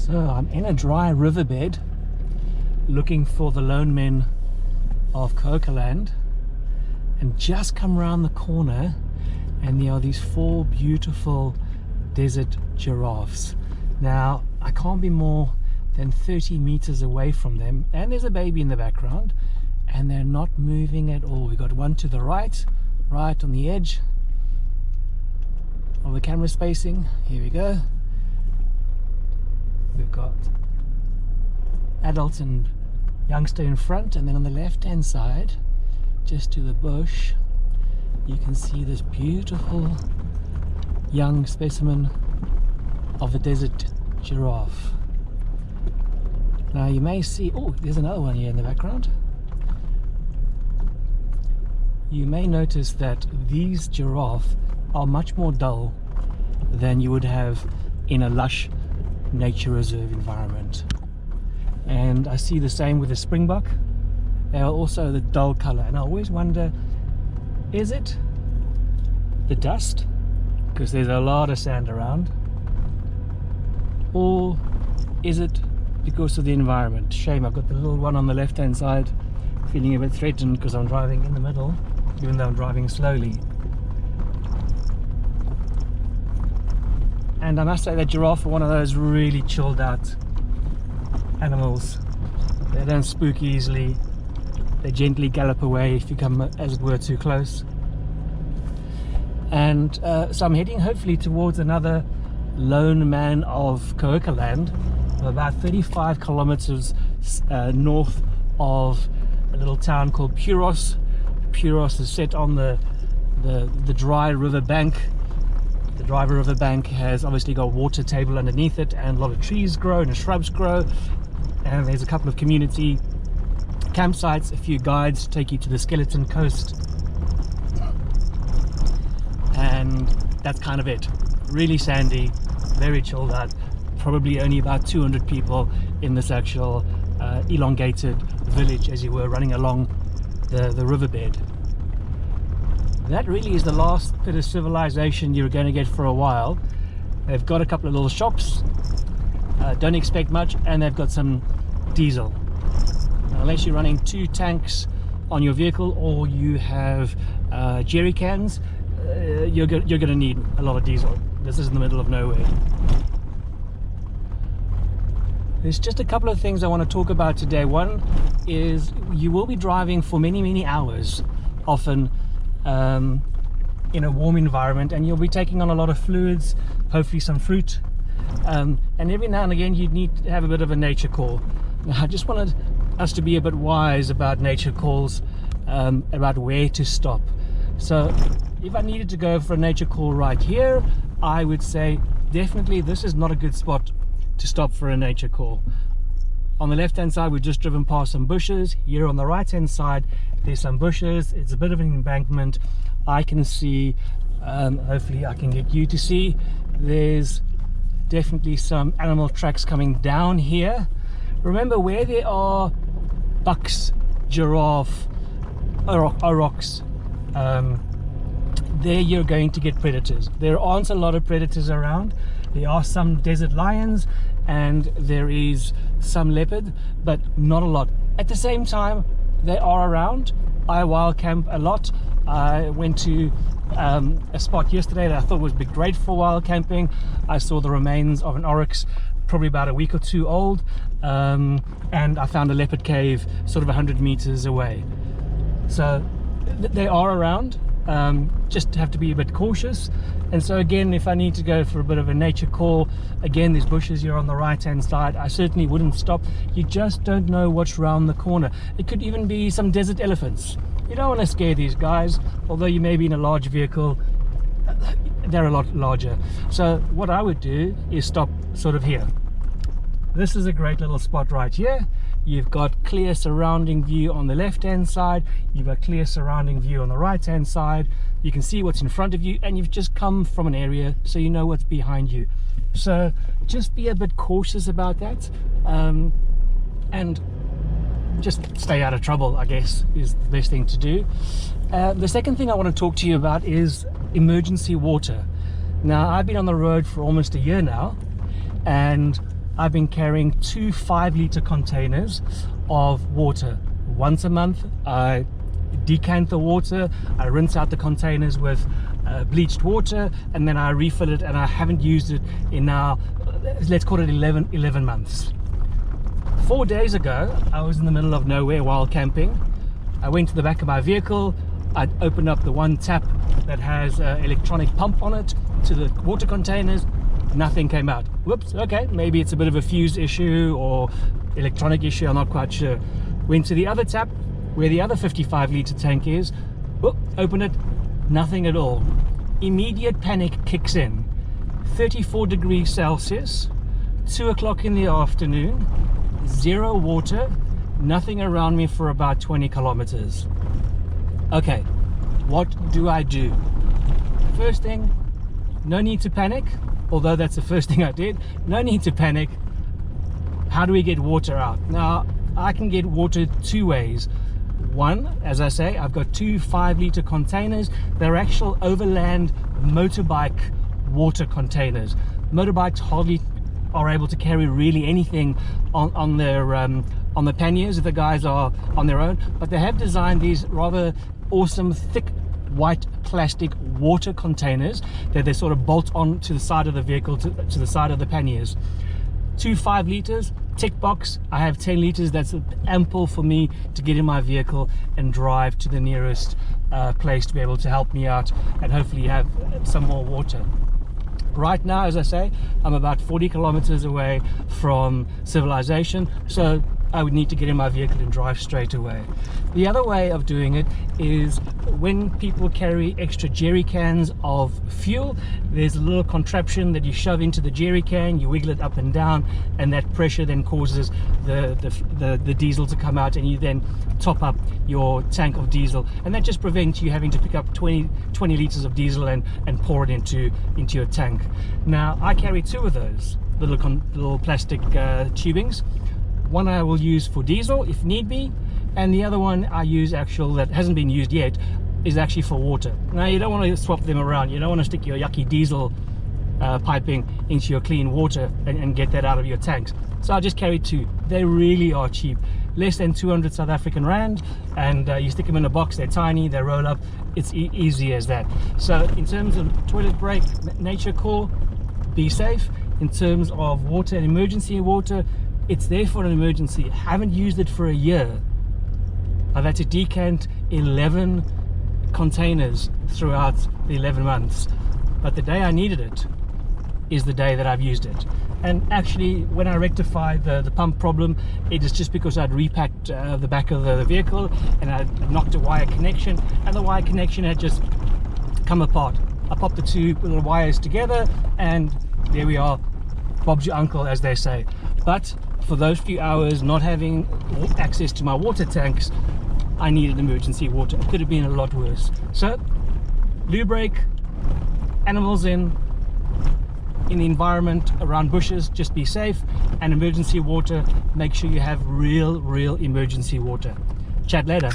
So I'm in a dry riverbed looking for the lone men of Koakaland, and just come around the corner and there are these 4 beautiful desert giraffes. Now I can't be more than 30 meters away from them, and there's a baby in the background, and they're not moving at all. We've got one to the right on the edge of the camera spacing. Here we go. We've got adult and youngster in front, and then on the left hand side, just to the bush, you can see this beautiful young specimen of a desert giraffe. Now you may see, oh, there's another one here in the background. You may notice that these giraffes are much more dull than you would have in a lush nature reserve environment. And I see the same with the springbok. They are also the dull color, and I always wonder, is it the dust, because there's a lot of sand around, or is it because of the environment? Shame I've got the little one on the left hand side feeling a bit threatened because I'm driving in the middle, even though I'm driving slowly. And I must say that giraffe are one of those really chilled out animals. They don't spook easily. They gently gallop away if you come, as it were, too close. And so I'm heading hopefully towards another lone man of Koakaland, about 35 kilometers north of a little town called Puros. Puros is set on the dry river bank. The dry river bank has obviously got water table underneath it, and a lot of trees grow and shrubs grow, and there's a couple of community campsites, a few guides to take you to the skeleton coast, and that's kind of it. Really sandy, very chilled out, probably only about 200 people in this actual elongated village, as you were running along the riverbed. That really is the last bit of civilization you're going to get for a while. They've got a couple of little shops, don't expect much, and they've got some diesel. Now, unless you're running 2 tanks on your vehicle, or you have jerry cans, you're going to need a lot of diesel. This is in the middle of nowhere. There's just a couple of things I want to talk about today. One is you will be driving for many hours, often in a warm environment, and you'll be taking on a lot of fluids, hopefully some fruit, and every now and again you need to have a bit of a nature call. Now, I just wanted us to be a bit wise about nature calls, about where to stop. So if I needed to go for a nature call right here, I would say definitely this is not a good spot to stop for a nature call. On the left hand side, we've just driven past some bushes. Here on the right hand side, there's some bushes. It's a bit of an embankment. I can see, hopefully I can get you to see, there's definitely some animal tracks coming down here. Remember, where there are bucks, giraffe, aurochs, there you're going to get predators. There aren't a lot of predators around. There are some desert lions and there is some leopard, but not a lot. At the same time, they are around. I wild camp a lot. I went to a spot yesterday that I thought would be great for wild camping. I saw the remains of an oryx, probably about a week or 2 old, and I found a leopard cave sort of 100 meters away. So they are around. Just have to be a bit cautious. And so again, if I need to go for a bit of a nature call, again, there's bushes here on the right hand side. I certainly wouldn't stop. You just don't know what's round the corner. It could even be some desert elephants. You don't want to scare these guys, although you may be in a large vehicle, they're a lot larger. So what I would do is stop sort of here. This is a great little spot right here. You've got clear surrounding view on the left hand side, you've got clear surrounding view on the right hand side, you can see what's in front of you, and you've just come from an area so you know what's behind you. So just be a bit cautious about that, and just stay out of trouble, I guess, is the best thing to do. The second thing I want to talk to you about is emergency water. Now, I've been on the road for almost a year now, and I've been carrying 2 5-litre containers of water. Once a month I decant the water, I rinse out the containers with bleached water, and then I refill it, and I haven't used it in now, let's call it 11 months. 4 days ago I was in the middle of nowhere while camping. I went to the back of my vehicle, I opened up the one tap that has an electronic pump on it to the water containers. Nothing came out. Whoops, okay, maybe it's a bit of a fuse issue or electronic issue, I'm not quite sure. Went to the other tap where the other 55-litre tank is. Whoop, open it, nothing at all. Immediate panic kicks in. 34 degrees Celsius, 2 o'clock in the afternoon, zero water, nothing around me for about 20 kilometers. Okay, what do I do? First thing, no need to panic, although that's the first thing I did. No need to panic. How do we get water out? Now, I can get water 2 ways. One, as I say, I've got 2 5-litre containers. They're actual overland motorbike water containers. Motorbikes hardly are able to carry really anything on the panniers if the guys are on their own, but they have designed these rather awesome thick white plastic water containers that they sort of bolt on to the side of the vehicle, to the side of the panniers. 2 5 litres, tick box. I have 10 litres. That's ample for me to get in my vehicle and drive to the nearest place to be able to help me out and hopefully have some more water. Right now, as I say, I'm about 40 kilometers away from civilization, so I would need to get in my vehicle and drive straight away. The other way of doing it is when people carry extra jerry cans of fuel, there's a little contraption that you shove into the jerry can, you wiggle it up and down, and that pressure then causes the diesel to come out, and you then top up your tank of diesel, and that just prevents you having to pick up 20 litres of diesel and pour it into your tank. Now, I carry 2 of those little plastic tubings. One I will use for diesel if need be, and the other one I use actual that hasn't been used yet is actually for water. Now, you don't want to swap them around. You don't want to stick your yucky diesel piping into your clean water and get that out of your tanks. So I just carry 2. They really are cheap, less than 200 South African rand, and you stick them in a box. They're tiny, they roll up. It's easy as that. So in terms of toilet break, nature call, be safe. In terms of water and emergency water, it's there for an emergency. I haven't used it for a year. I've had to decant 11 containers throughout the 11 months, but the day I needed it is the day that I've used it. And actually, when I rectified the pump problem, it is just because I'd repacked the back of the vehicle and I'd knocked a wire connection, and the wire connection had just come apart. I popped the 2 little wires together, and there we are. Bob's your uncle, as they say. But for those few hours not having access to my water tanks, I needed emergency water. It could have been a lot worse. So, loo break, animals in the environment around bushes, just be safe, and emergency water, make sure you have real emergency water. Chat later.